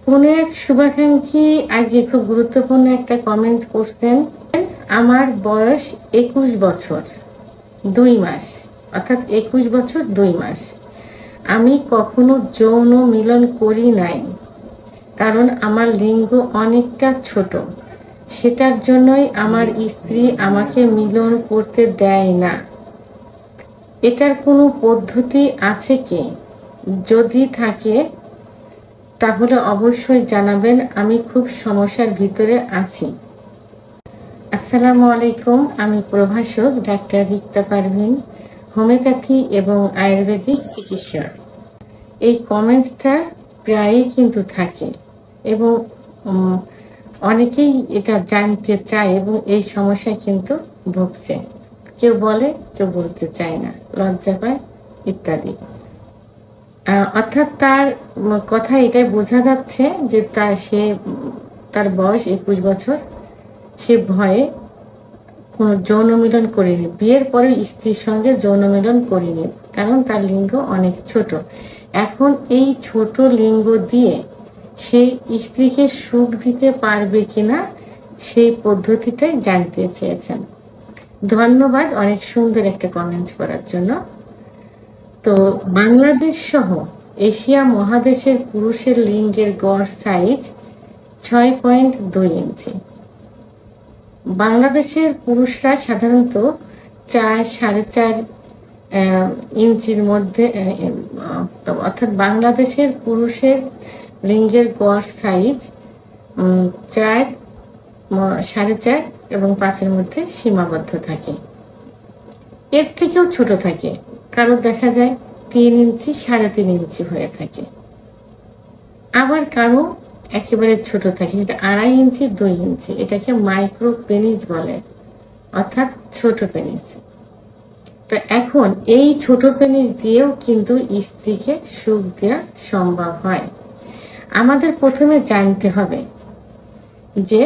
কোনো এক শুভাকাঙ্ক্ষী আজকে খুব গুরুত্বপূর্ণ একটা কমেন্টস করছেন। আমার বয়স 21 বছর 2 মাস, অর্থাৎ 21 বছর 2 মাস। আমি কখনো যৌন মিলন করি নাই, কারণ আমার লিঙ্গ অনেকটা ছোট। সেটার জন্যই আমার স্ত্রী আমাকে মিলন করতে দেয় না। এটার কোনো পদ্ধতি আছে কি? যদি থাকে তাহলে অবশ্যই জানাবেন, আমি খুব সমস্যার ভিতরে আছি। আসসালামু আলাইকুম, আমি প্রভাষক ডাক্তার রিক্তা পারভিন, হোমিওপ্যাথি এবং আয়ুর্বেদিক চিকিৎসক। এই কমেন্টসটা প্রায়ই কিন্তু থাকে এবং অনেকেই এটা জানতে চায় এবং এই সমস্যায় কিন্তু ভুগছে। কেউ বলে, কেউ বলতে চায় না, লজ্জা পায় ইত্যাদি। অর্থাৎ তার কথা এটাই বোঝা যাচ্ছে যে তার বয়স 21 বছর। সে ভয়ে কোনো যৌন মিলন করেনি, বিয়ের পরে স্ত্রীর সঙ্গে যৌন মিলন করেনি, কারণ তার লিঙ্গ অনেক ছোট। এখন এই ছোট লিঙ্গ দিয়ে সে স্ত্রীকে সুখ দিতে পারবে কিনা সেই পদ্ধতিটাই জানতে চেয়েছেন। ধন্যবাদ অনেক সুন্দর একটা কমেন্ট করার জন্য। তো বাংলাদেশ সহ এশিয়া মহাদেশের পুরুষের লিঙ্গের গড় সাইজ 6.2 ইঞ্চি। বাংলাদেশের পুরুষরা সাধারণত 4-4.5 ইঞ্চির মধ্যে, অর্থাৎ বাংলাদেশের পুরুষের লিঙ্গের গড় সাইজ 4, 4.5 এবং 5-এর মধ্যে সীমাবদ্ধ থাকে। এর থেকেও ছোট থাকে, কারো দেখা যায় 3 ইঞ্চি, 3.5 ইঞ্চি হয়ে থাকে। আবার কারো একেবারে ছোট থাকে, সেটা 2.5 ইঞ্চি, 2 ইঞ্চি। এটাকে মাইক্রো পেনিস বলে, অর্থাৎ ছোট পেনিস। তো এখন এই ছোট পেনিস দিয়েও কিন্তু স্ত্রীকে সুখ দেওয়া সম্ভব হয়। আমাদের প্রথমে জানতে হবে যে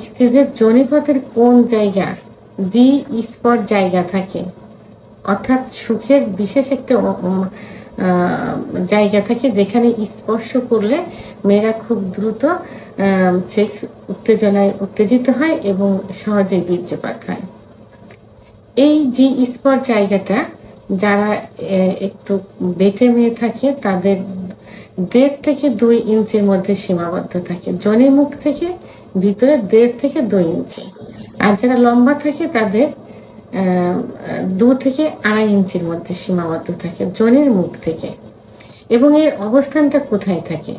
স্ত্রীদের যোনিপথের কোন জায়গা জি স্পট জায়গা থাকে, অর্থাৎ সুখের বিশেষ একটা জায়গা থাকে যেখানে স্পর্শ করলে মেয়েরা খুব দ্রুত সেক্স উত্তেজনায় উত্তেজিত হয় এবং সহজেই বীর্যপাত হয়। এই জি স্পট জায়গাটা যারা একটু বেটে মেয়ে থাকে তাদের 1.5 থেকে 2 ইঞ্চির মধ্যে সীমাবদ্ধ থাকে। যোনির মুখ থেকে ভিতরে 1.5 থেকে 2 ইঞ্চি। আর যারা লম্বা থাকে তাদের 2 থেকে 2.5 ইঞ্চির মধ্যে সীমাবদ্ধ থাকে যোনির মুখ থেকে। এবং এর অবস্থানটা কোথায় থাকে?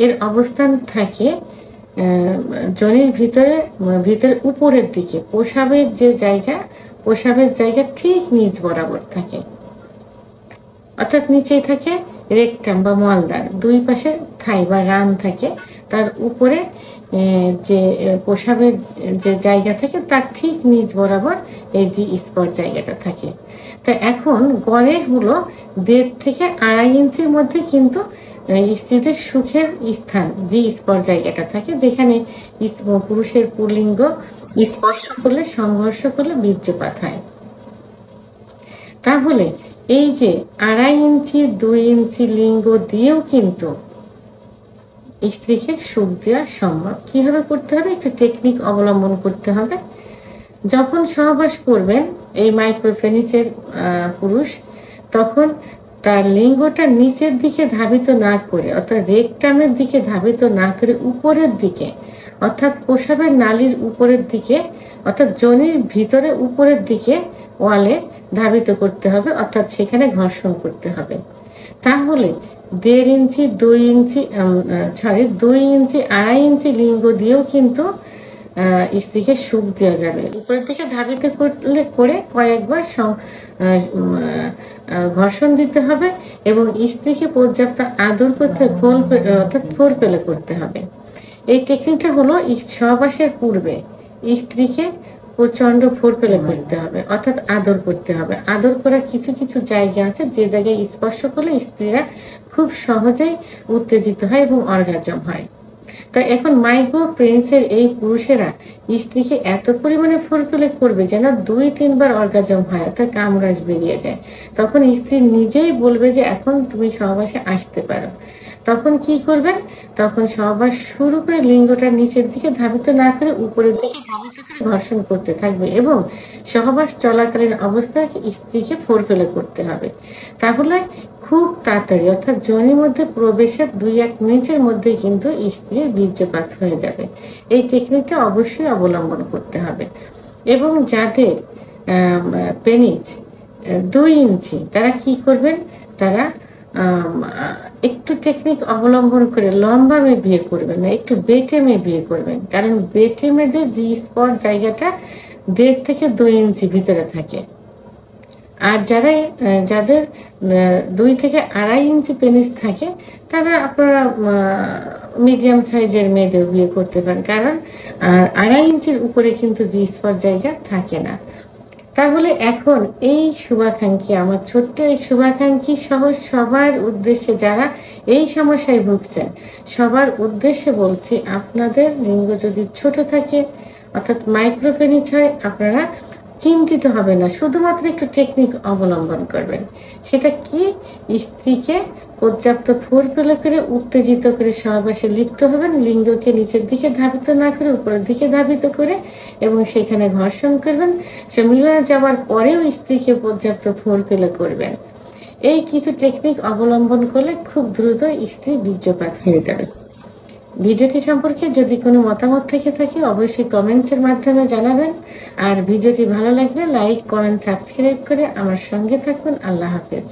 এর অবস্থান থাকে যোনির ভিতরে উপরের দিকে, প্রসাবের জায়গা ঠিক নিচ বরাবর থাকে, অর্থাৎ নিচেই থাকে রেকটাম বা মলদ্বার, 2 পাশে থাই বা রান থাকে, তার উপরে যে প্রসাবের যে জায়গা থাকে তার ঠিক নিচ বরাবর এই জি স্পট জায়গাটা থাকে। তা এখন গড়ে হলো 1.5 থেকে 2.5 ইঞ্চির মধ্যে কিন্তু স্ত্রীদের সুখের স্থান জি স্পট জায়গাটা থাকে, যেখানে পুরুষের পুল্লিঙ্গ স্পর্শ করলে, সংঘর্ষ করলে বীর্যপাত হয়। তাহলে এই যে 2.5 ইঞ্চি 2 ইঞ্চি লিঙ্গ দিয়েও কিন্তু স্ত্রীকে সুখ দেওয়া সম্ভব। কিভাবে করতে হবে? একটু টেকনিক অবলম্বন করতে হবে। যখন সহবাস করবেন এই মাইক্রোপেনিসের পুরুষ, তখন তার লিঙ্গটা নিচের দিকে ধাবিত না করে, অর্থাৎ রেকটামের দিকে ধাবিত না করে উপরের দিকে, অর্থাৎ প্রসাবের নালীর উপরের দিকে, অর্থাৎ যোনির ভিতরে উপরের দিকে ওয়ালে ধাবিত করতে হবে, অর্থাৎ সেখানে ঘর্ষণ করতে হবে। তাহলে 1.5 ইঞ্চি 2 ইঞ্চি 2 ইঞ্চি 2.5 ইঞ্চি লিঙ্গ দিয়েও কিন্তু স্ত্রীকে সুখ দেওয়া যাবে। উপরের দিকে ধাবিত করে কয়েকবার ঘর্ষণ দিতে হবে এবং স্ত্রীকে পর্যাপ্ত আদর করতে, অর্থাৎ ফোর পেলে করতে হবে। এই টেকনিকটা হলো সহবাসের পূর্বে স্ত্রীকে প্রচন্ড ফোর পেলে করতে হবে, অর্থাৎ আদর করতে হবে। আদর করার কিছু কিছু জায়গা আছে যে জায়গায় স্পর্শ করলে স্ত্রীরা খুব সহজেই উত্তেজিত হয় এবং অর্গাজম হয়। তো এখন মাইক্রো প্রিন্সের এই পুরুষেরা স্ত্রীকে এত পরিমাণে ফুলফিলে করবে যেন 2-3 বার অর্গাজম হয়, অর্থাৎ কামরাজ বেরিয়ে যায়। তখন স্ত্রী নিজেই বলবে যে এখন তুমি সহবাসে আসতে পারো। তখন কি করবেন? তখন সহবাস শুরু করে লিঙ্গটা নিচের দিকে ধাবিত না করে উপরের দিকে ধাবিত করে ঘর্ষণ করতে থাকবে এবং সহবাস চলাকালীন অবস্থায় স্ত্রীকে ফুলফিলে করতে হবে। তাহলে খুব তাড়াতাড়ি অর্থাৎ যোনির মধ্যে প্রবেশের 2-1 মিনিটের মধ্যেই কিন্তু স্ত্রীর বীর্যপাত হয়ে যাবে। এই টেকনিকটা অবশ্যই অবলম্বন করতে হবে। এবং যাদের পেনিস 2 ইঞ্চি তারা কি করবেন? তারা একটু টেকনিক অবলম্বন করে লম্বা মেয়ে বিয়ে করবেন না, একটু বেটে মেয়ে বিয়ে করবেন। কারণ বেটে মেয়েদের জি স্পট জায়গাটা 1.5 থেকে 2 ইঞ্চি ভিতরে থাকে। আর যাদের 2 থেকে 2.5 ইঞ্চি পেনিস থাকে তারা আপনারা মিডিয়াম সাইজের মেয়েদের বিয়ে করতে পারেন, কারণ 2.5 ইঞ্চির উপরে কিন্তু জি স্পট জায়গা থাকে না। তাহলে এখন এই শুভাকাঙ্ক্ষী, আমার ছোট্ট এই শুভাকাঙ্ক্ষী সহ সবার উদ্দেশ্যে, যারা এই সমস্যায় ভুগছেন সবার উদ্দেশ্যে বলছি, আপনাদের লিঙ্গ যদি ছোট থাকে অর্থাৎ মাইক্রোপেনিস হয়, আপনারা চিন্তিত হবে না, শুধুমাত্র একটু টেকনিক অবলম্বন করবেন। সেটা কি? স্ত্রীকে পর্যাপ্ত ফুলফিলে করে উত্তেজিত করে সহবাসে লিপ্ত হবেন, লিঙ্গকে নিচের দিকে ধাবিত না করে উপরের দিকে ধাবিত করে, এবং সেখানে ঘর্ষণ করবেন। সে মিলনে যাওয়ার পরেও স্ত্রীকে পর্যাপ্ত ফুলফিলে করবেন। এই কিছু টেকনিক অবলম্বন করলে খুব দ্রুত স্ত্রী বীর্যপাত হয়ে যাবে। ভিডিওটি সম্পর্কে যদি কোনো মতামত থেকে থাকে অবশ্যই কমেন্টসের মাধ্যমে জানাবেন। আর ভিডিওটি ভালো লাগলে লাইক, কমেন্ট, সাবস্ক্রাইব করে আমার সঙ্গে থাকুন। আল্লাহ হাফেজ।